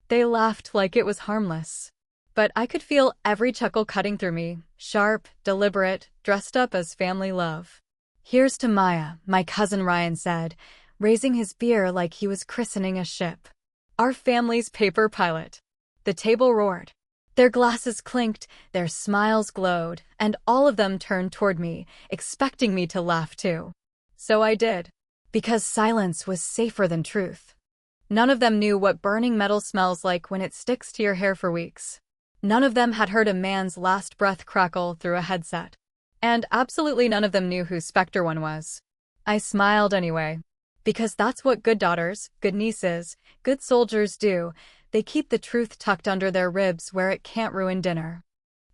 They laughed like it was harmless. But I could feel every chuckle cutting through me, sharp, deliberate, dressed up as family love. "Here's to Maya," my cousin Ryan said, raising his beer like he was christening a ship. "Our family's paper pilot." The table roared. Their glasses clinked, their smiles glowed, and all of them turned toward me, expecting me to laugh too. So I did. Because silence was safer than truth. None of them knew what burning metal smells like when it sticks to your hair for weeks. None of them had heard a man's last breath crackle through a headset. And absolutely none of them knew who Spectre One was. I smiled anyway. Because that's what good daughters, good nieces, good soldiers do. They keep the truth tucked under their ribs where it can't ruin dinner.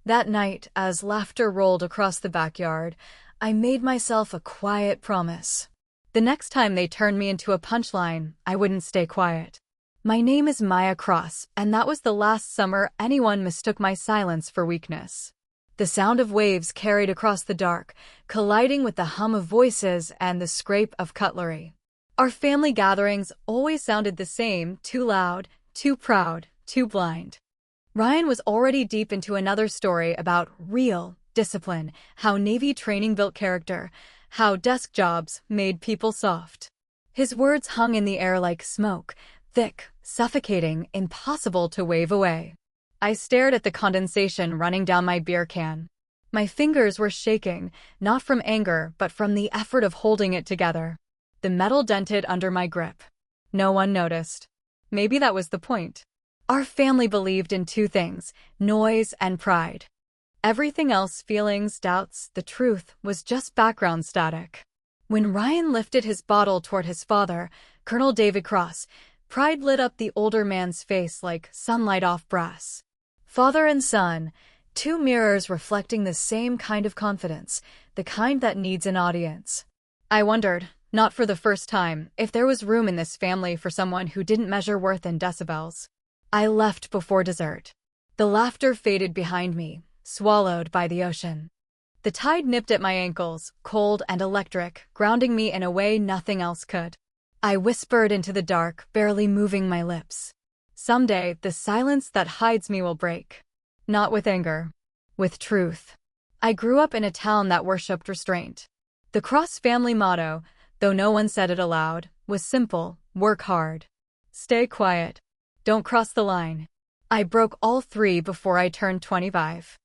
That night, as laughter rolled across the backyard, I made myself a quiet promise. The next time they turned me into a punchline, I wouldn't stay quiet. My name is Maya Cross, and that was the last summer anyone mistook my silence for weakness. The sound of waves carried across the dark, colliding with the hum of voices and the scrape of cutlery. Our family gatherings always sounded the same, too loud, too proud, too blind. Ryan was already deep into another story about real discipline, how Navy training built character, how desk jobs made people soft. His words hung in the air like smoke, thick, suffocating, impossible to wave away. I stared at the condensation running down my beer can. My fingers were shaking, not from anger, but from the effort of holding it together. The metal dented under my grip. No one noticed. Maybe that was the point. Our family believed in two things, noise and pride. Everything else, feelings, doubts, the truth, was just background static. When Ryan lifted his bottle toward his father, Colonel David Cross, pride lit up the older man's face like sunlight off brass. Father and son, two mirrors reflecting the same kind of confidence, the kind that needs an audience. I wondered, not for the first time, if there was room in this family for someone who didn't measure worth in decibels. I left before dessert. The laughter faded behind me, swallowed by the ocean. The tide nipped at my ankles, cold and electric, grounding me in a way nothing else could. I whispered into the dark, barely moving my lips. Someday, the silence that hides me will break. Not with anger. With truth. I grew up in a town that worshipped restraint. The Cross family motto, though no one said it aloud, was simple: work hard. Stay quiet. Don't cross the line. I broke all three before I turned 25.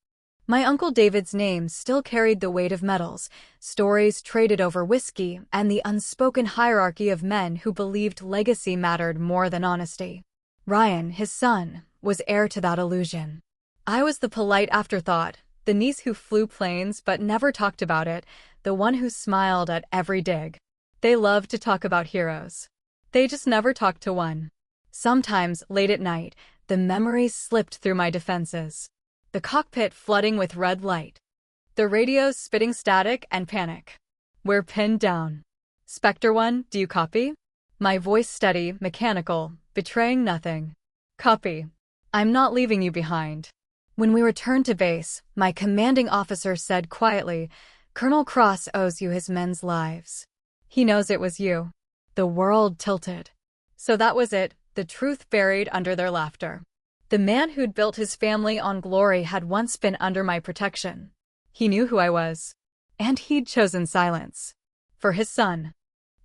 My Uncle David's name still carried the weight of medals, stories traded over whiskey, and the unspoken hierarchy of men who believed legacy mattered more than honesty. Ryan, his son, was heir to that illusion. I was the polite afterthought, the niece who flew planes but never talked about it, the one who smiled at every dig. They loved to talk about heroes. They just never talked to one. Sometimes, late at night, the memories slipped through my defenses. The cockpit flooding with red light. The radios spitting static and panic. We're pinned down. Spectre One, do you copy? My voice steady, mechanical, betraying nothing. Copy. I'm not leaving you behind. When we returned to base, my commanding officer said quietly, "Colonel Cross owes you his men's lives. He knows it was you." The world tilted. So that was it, the truth buried under their laughter. The man who'd built his family on glory had once been under my protection. He knew who I was. And he'd chosen silence. For his son.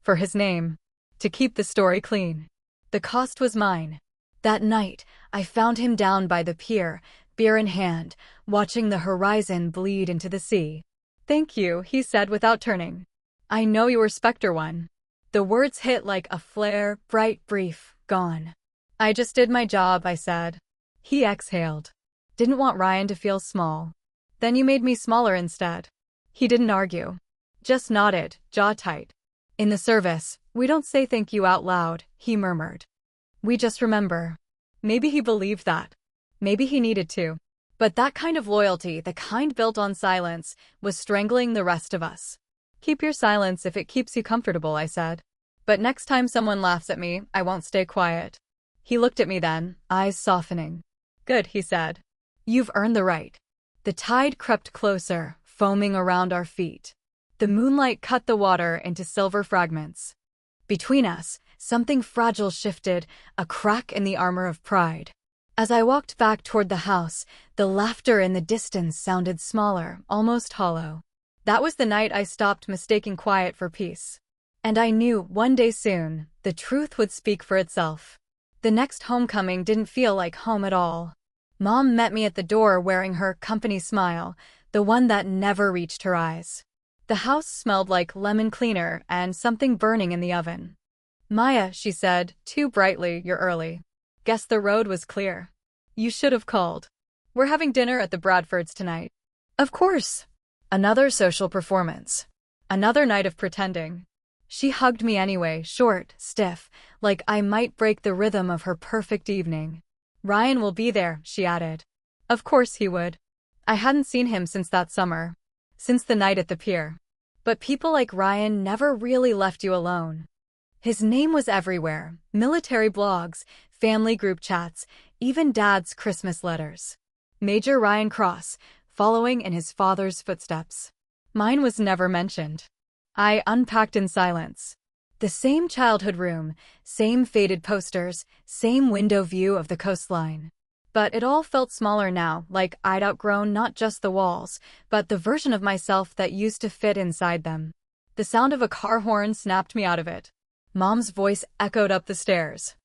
For his name. To keep the story clean. The cost was mine. That night, I found him down by the pier, beer in hand, watching the horizon bleed into the sea. "Thank you," he said without turning. "I know you were Spectre One." The words hit like a flare, bright, brief, gone. "I just did my job," I said. He exhaled. "Didn't want Ryan to feel small. Then you made me smaller instead." He didn't argue. Just nodded, jaw tight. "In the service, we don't say thank you out loud," he murmured. "We just remember." Maybe he believed that. Maybe he needed to. But that kind of loyalty, the kind built on silence, was strangling the rest of us. "Keep your silence if it keeps you comfortable," I said. "But next time someone laughs at me, I won't stay quiet." He looked at me then, eyes softening. "Good," he said. "You've earned the right." The tide crept closer, foaming around our feet. The moonlight cut the water into silver fragments. Between us, Something fragile shifted, a crack in the armor of pride. As I walked back toward the house, the laughter in the distance sounded smaller, almost hollow. That was the night I stopped mistaking quiet for peace. And I knew, one day soon, the truth would speak for itself. The next homecoming didn't feel like home at all. Mom met me at the door wearing her company smile, the one that never reached her eyes. The house smelled like lemon cleaner and something burning in the oven. "Maya," she said, too brightly, "you're early. Guess the road was clear. You should have called. We're having dinner at the Bradfords tonight." Of course. Another social performance. Another night of pretending. She hugged me anyway, short, stiff, like I might break the rhythm of her perfect evening. "Ryan will be there," she added. Of course he would. I hadn't seen him since that summer. Since the night at the pier. But people like Ryan never really left you alone. His name was everywhere. Military blogs, family group chats, even Dad's Christmas letters. Major Ryan Cross, following in his father's footsteps. Mine was never mentioned. I unpacked in silence. The same childhood room, same faded posters, same window view of the coastline. But it all felt smaller now, like I'd outgrown not just the walls, but the version of myself that used to fit inside them. The sound of a car horn snapped me out of it. Mom's voice echoed up the stairs.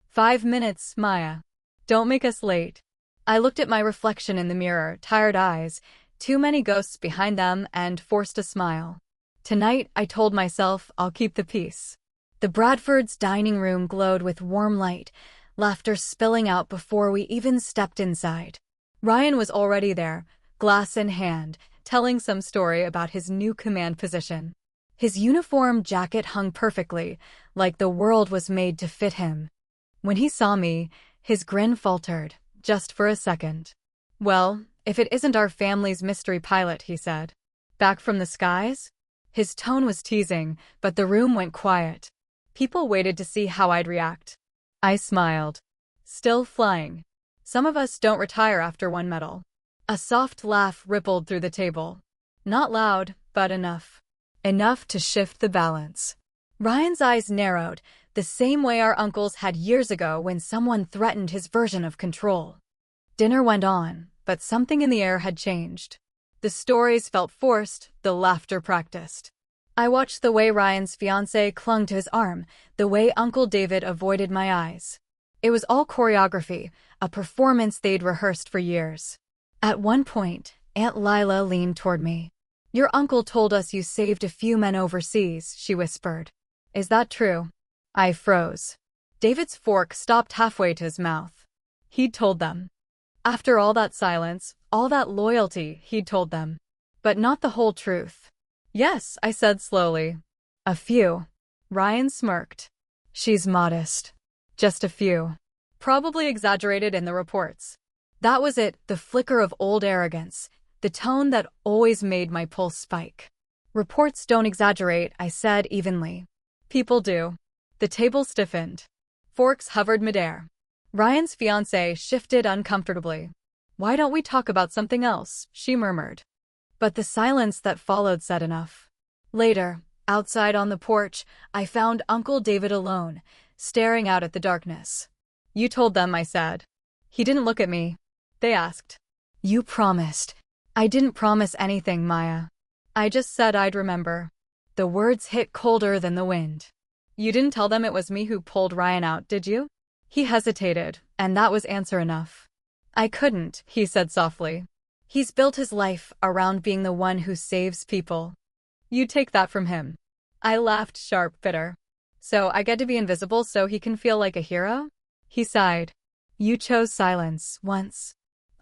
5 minutes, Maya. Don't make us late." I looked at my reflection in the mirror, tired eyes, too many ghosts behind them, and forced a smile. Tonight, I told myself, I'll keep the peace. The Bradfords' dining room glowed with warm light, laughter spilling out before we even stepped inside. Ryan was already there, glass in hand, telling some story about his new command position. His uniform jacket hung perfectly, like the world was made to fit him. When he saw me, his grin faltered, just for a second. "Well, if it isn't our family's mystery pilot," he said. "Back from the skies?" His tone was teasing, but the room went quiet. People waited to see how I'd react. I smiled. "Still flying. Some of us don't retire after one medal." A soft laugh rippled through the table. Not loud, but enough. Enough to shift the balance. Ryan's eyes narrowed, the same way our uncles had years ago when someone threatened his version of control. Dinner went on, but something in the air had changed. The stories felt forced, the laughter practiced. I watched the way Ryan's fiancée clung to his arm, the way Uncle David avoided my eyes. It was all choreography, a performance they'd rehearsed for years. At one point, Aunt Lila leaned toward me. "Your uncle told us you saved a few men overseas," she whispered. "Is that true?" I froze. David's fork stopped halfway to his mouth. He'd told them. After all that silence, all that loyalty, he'd told them. But not the whole truth. "Yes," I said slowly. "A few." Ryan smirked. "She's modest. Just a few. Probably exaggerated in the reports." That was it, the flicker of old arrogance, the tone that always made my pulse spike. "Reports don't exaggerate," I said evenly. "People do." The table stiffened. Forks hovered midair. Ryan's fiancée shifted uncomfortably. "Why don't we talk about something else?" she murmured. But the silence that followed said enough. Later, outside on the porch, I found Uncle David alone, staring out at the darkness. "You told them," I said. He didn't look at me. They asked. "You promised." "I didn't promise anything, Maya. I just said I'd remember." The words hit colder than the wind. "You didn't tell them it was me who pulled Ryan out, did you?" He hesitated, and that was answer enough. "I couldn't," he said softly. "He's built his life around being the one who saves people." "You take that from him." I laughed, sharp, bitter. "So I get to be invisible so he can feel like a hero?" He sighed. "You chose silence, once.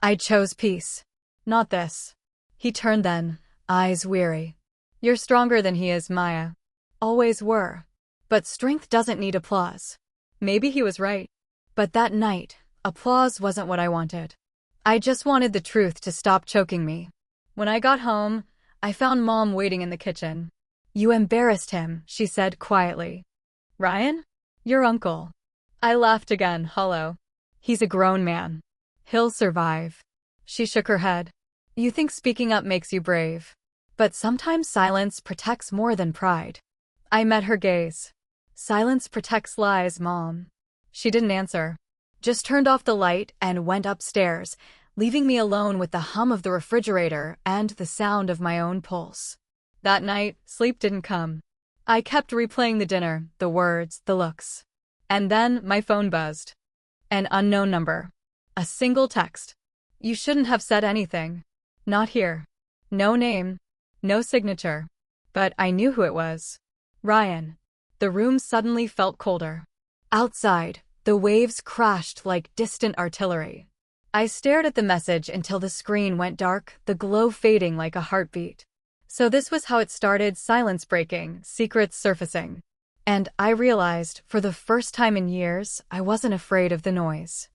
I chose peace. Not this." He turned then, eyes weary. "You're stronger than he is, Maya. Always were. But strength doesn't need applause." Maybe he was right. But that night, applause wasn't what I wanted. I just wanted the truth to stop choking me. When I got home, I found Mom waiting in the kitchen. "You embarrassed him," she said quietly. "Ryan? Your uncle." I laughed again, hollow. "He's a grown man. He'll survive." She shook her head. "You think speaking up makes you brave. But sometimes silence protects more than pride." I met her gaze. Silence protects lies, Mom. She didn't answer. Just turned off the light and went upstairs, leaving me alone with the hum of the refrigerator and the sound of my own pulse. That night, sleep didn't come. I kept replaying the dinner, the words, the looks. And then my phone buzzed. An unknown number. A single text. You shouldn't have said anything. Not here. No name. No signature. But I knew who it was. Ryan. The room suddenly felt colder. Outside, the waves crashed like distant artillery. I stared at the message until the screen went dark, the glow fading like a heartbeat. So this was how it started: silence breaking, secrets surfacing. And I realized, for the first time in years, I wasn't afraid of the noise.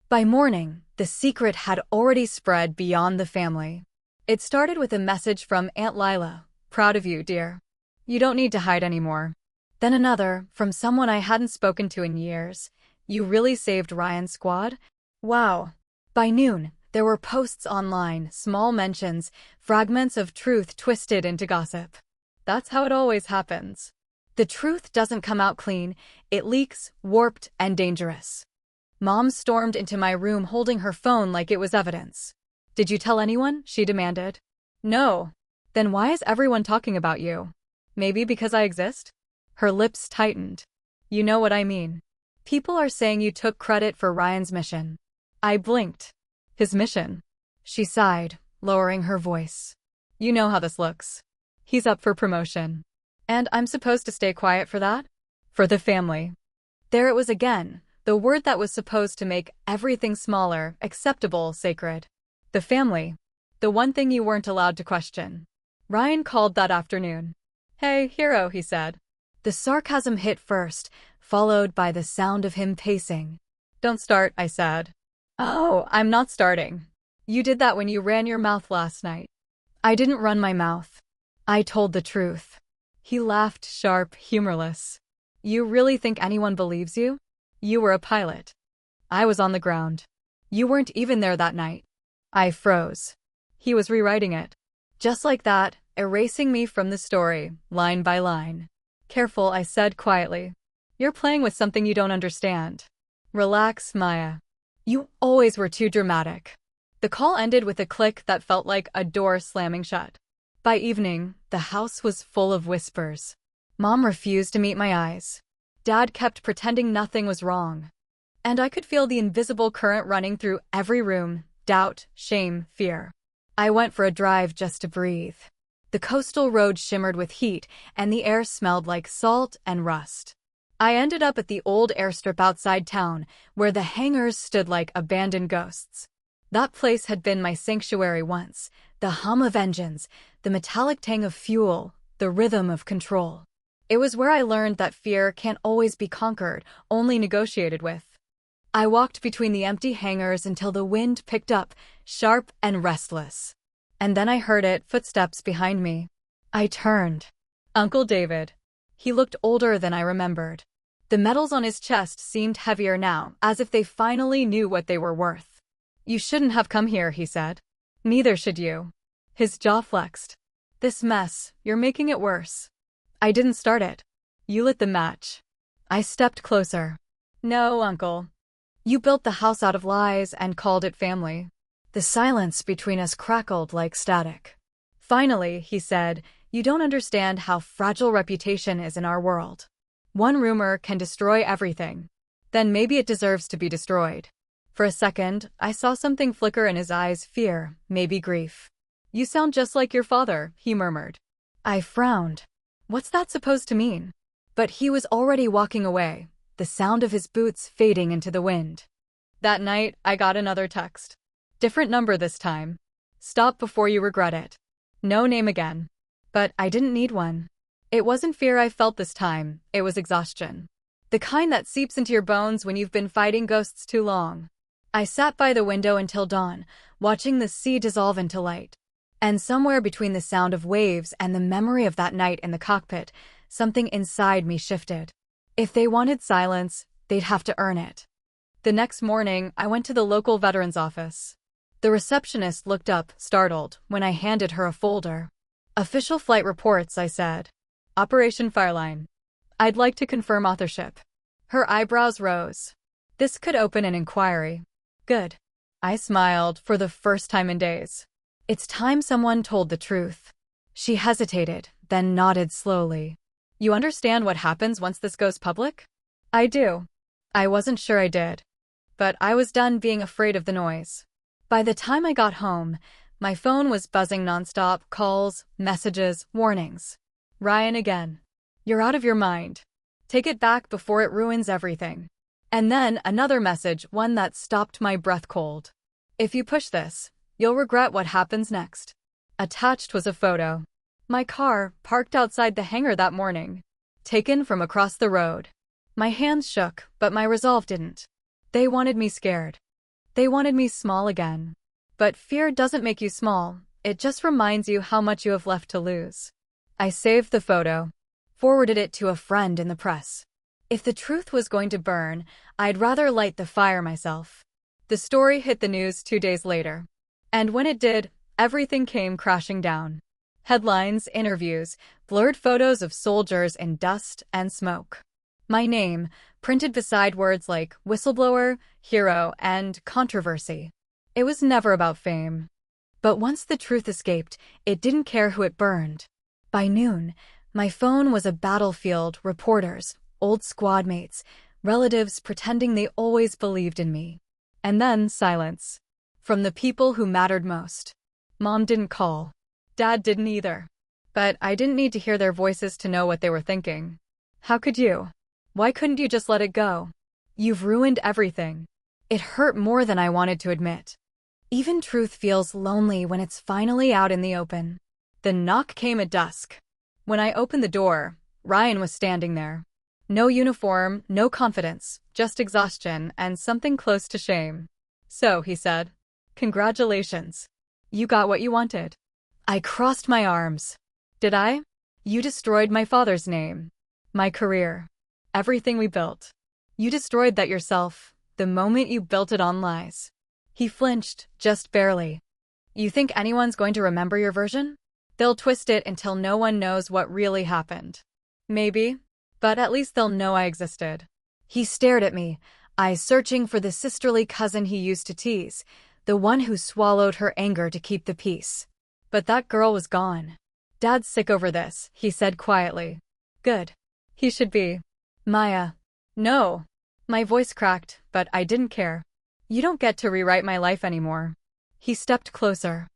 By morning, the secret had already spread beyond the family. It started with a message from Aunt Lila. Proud of you, dear. You don't need to hide anymore. Then another, from someone I hadn't spoken to in years. You really saved Ryan's squad? Wow. By noon, there were posts online, small mentions, fragments of truth twisted into gossip. That's how it always happens. The truth doesn't come out clean, it leaks, warped and dangerous. Mom stormed into my room holding her phone like it was evidence. Did you tell anyone? She demanded. No. Then why is everyone talking about you? Maybe because I exist? Her lips tightened. You know what I mean. People are saying you took credit for Ryan's mission. I blinked. His mission? She sighed, lowering her voice. You know how this looks. He's up for promotion. And I'm supposed to stay quiet for that? For the family. There it was again, the word that was supposed to make everything smaller, acceptable, sacred. The family. The one thing you weren't allowed to question. Ryan called that afternoon. Hey, hero, he said. The sarcasm hit first, followed by the sound of him pacing. Don't start, I said. Oh, I'm not starting. You did that when you ran your mouth last night. I didn't run my mouth. I told the truth. He laughed, sharp, humorless. You really think anyone believes you? You were a pilot. I was on the ground. You weren't even there that night. I froze. He was rewriting it. Just like that, erasing me from the story, line by line. Careful, I said quietly. You're playing with something you don't understand. Relax, Maya. You always were too dramatic. The call ended with a click that felt like a door slamming shut. By evening, the house was full of whispers. Mom refused to meet my eyes. Dad kept pretending nothing was wrong. And I could feel the invisible current running through every room: doubt, shame, fear. I went for a drive just to breathe. The coastal road shimmered with heat, and the air smelled like salt and rust. I ended up at the old airstrip outside town, where the hangars stood like abandoned ghosts. That place had been my sanctuary once. The hum of engines, the metallic tang of fuel, the rhythm of control. It was where I learned that fear can't always be conquered, only negotiated with. I walked between the empty hangars until the wind picked up, sharp and restless. And then I heard it, footsteps behind me. I turned. Uncle David. He looked older than I remembered. The medals on his chest seemed heavier now, as if they finally knew what they were worth. You shouldn't have come here, he said. Neither should you. His jaw flexed. This mess, you're making it worse. I didn't start it. You lit the match. I stepped closer. No, Uncle. You built the house out of lies and called it family. The silence between us crackled like static. Finally, he said, you don't understand how fragile reputation is in our world. One rumor can destroy everything. Then maybe it deserves to be destroyed. For a second, I saw something flicker in his eyes: fear, maybe grief. You sound just like your father, he murmured. I frowned. What's that supposed to mean? But he was already walking away, the sound of his boots fading into the wind. That night, I got another text. Different number this time. Stop before you regret it. No name again. But I didn't need one. It wasn't fear I felt this time, it was exhaustion. The kind that seeps into your bones when you've been fighting ghosts too long. I sat by the window until dawn, watching the sea dissolve into light. And somewhere between the sound of waves and the memory of that night in the cockpit, something inside me shifted. If they wanted silence, they'd have to earn it. The next morning, I went to the local veterans office. The receptionist looked up, startled, when I handed her a folder. Official flight reports, I said. Operation Fireline. I'd like to confirm authorship. Her eyebrows rose. This could open an inquiry. Good. I smiled for the first time in days. It's time someone told the truth. She hesitated, then nodded slowly. You understand what happens once this goes public? I do. I wasn't sure I did. But I was done being afraid of the noise. By the time I got home, my phone was buzzing nonstop, calls, messages, warnings. Ryan again. You're out of your mind. Take it back before it ruins everything. And then another message, one that stopped my breath cold. If you push this, you'll regret what happens next. Attached was a photo. My car, parked outside the hangar that morning. Taken from across the road. My hands shook, but my resolve didn't. They wanted me scared. They wanted me small again. But fear doesn't make you small, it just reminds you how much you have left to lose. I saved the photo. Forwarded it to a friend in the press. If the truth was going to burn, I'd rather light the fire myself. The story hit the news 2 days later. And when it did, everything came crashing down. Headlines, interviews, blurred photos of soldiers in dust and smoke. My name, printed beside words like whistleblower, hero, and controversy. It was never about fame. But once the truth escaped, it didn't care who it burned. By noon, my phone was a battlefield, reporters, old squad mates, relatives pretending they always believed in me. And then silence. From the people who mattered most. Mom didn't call. Dad didn't either. But I didn't need to hear their voices to know what they were thinking. How could you? Why couldn't you just let it go? You've ruined everything. It hurt more than I wanted to admit. Even truth feels lonely when it's finally out in the open. The knock came at dusk. When I opened the door, Ryan was standing there. No uniform, no confidence, just exhaustion and something close to shame. So, he said, congratulations. You got what you wanted. I crossed my arms. Did I? You destroyed my father's name. My career. Everything we built. You destroyed that yourself, the moment you built it on lies. He flinched, just barely. You think anyone's going to remember your version? They'll twist it until no one knows what really happened. Maybe, but at least they'll know I existed. He stared at me, eyes searching for the sisterly cousin he used to tease, the one who swallowed her anger to keep the peace. But that girl was gone. Dad's sick over this, he said quietly. Good. He should be. Maya. No. My voice cracked, but I didn't care. You don't get to rewrite my life anymore. He stepped closer.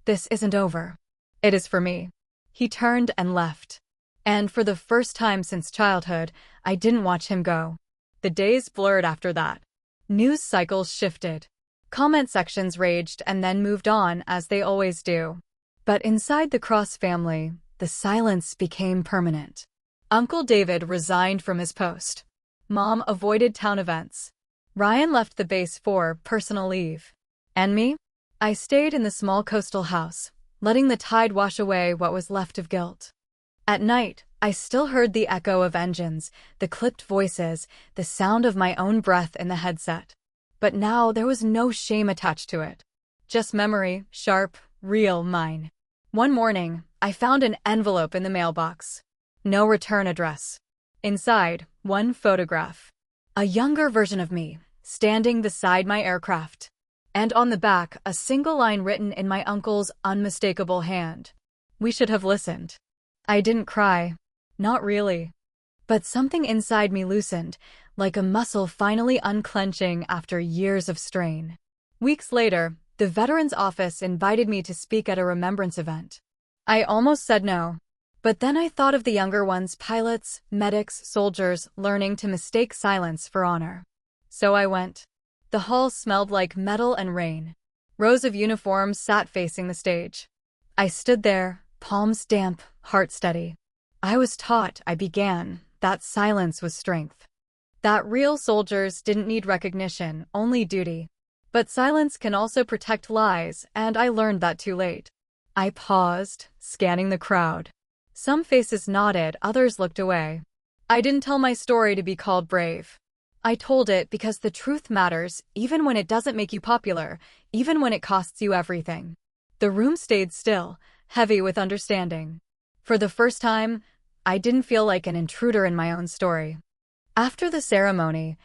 This isn't over. It is for me. He turned and left. And for the first time since childhood, I didn't watch him go. The days blurred after that. News cycles shifted. Comment sections raged and then moved on as they always do. But inside the Cross family, the silence became permanent. Uncle David resigned from his post. Mom avoided town events. Ryan left the base for personal leave. And me? I stayed in the small coastal house, letting the tide wash away what was left of guilt. At night, I still heard the echo of engines, the clipped voices, the sound of my own breath in the headset. But now there was no shame attached to it. Just memory, sharp, real mine. One morning, I found an envelope in the mailbox. No return address. Inside, one photograph. A younger version of me, standing beside my aircraft. And on the back, a single line written in my uncle's unmistakable hand. We should have listened. I didn't cry. Not really. But something inside me loosened, like a muscle finally unclenching after years of strain. Weeks later, the Veterans Office invited me to speak at a remembrance event. I almost said no. But then I thought of the younger ones, pilots, medics, soldiers, learning to mistake silence for honor. So I went. The hall smelled like metal and rain. Rows of uniforms sat facing the stage. I stood there, palms damp, heart steady. I was taught, I began, that silence was strength. That real soldiers didn't need recognition, only duty. But silence can also protect lies, and I learned that too late. I paused, scanning the crowd. Some faces nodded, others looked away. I didn't tell my story to be called brave. I told it because the truth matters, even when it doesn't make you popular, even when it costs you everything. The room stayed still, heavy with understanding. For the first time, I didn't feel like an intruder in my own story. After the ceremony,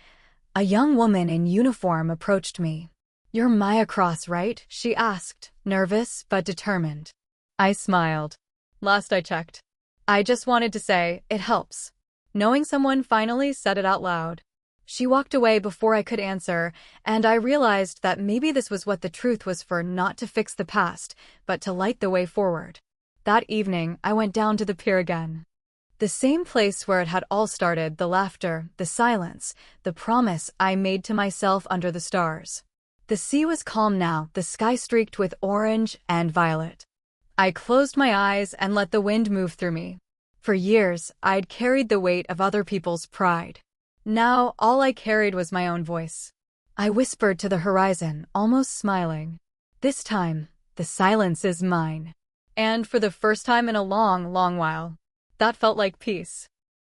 a young woman in uniform approached me. "You're Maya Cross, right?" she asked, nervous but determined. I smiled. "Last I checked." I just wanted to say, it helps. Knowing someone finally said it out loud. She walked away before I could answer, and I realized that maybe this was what the truth was for, not to fix the past, but to light the way forward. That evening, I went down to the pier again. The same place where it had all started, the laughter, the silence, the promise I made to myself under the stars. The sea was calm now, the sky streaked with orange and violet. I closed my eyes and let the wind move through me. For years, I'd carried the weight of other people's pride. Now, all I carried was my own voice. I whispered to the horizon, almost smiling. "This time, the silence is mine." And for the first time in a long, long while, that felt like peace.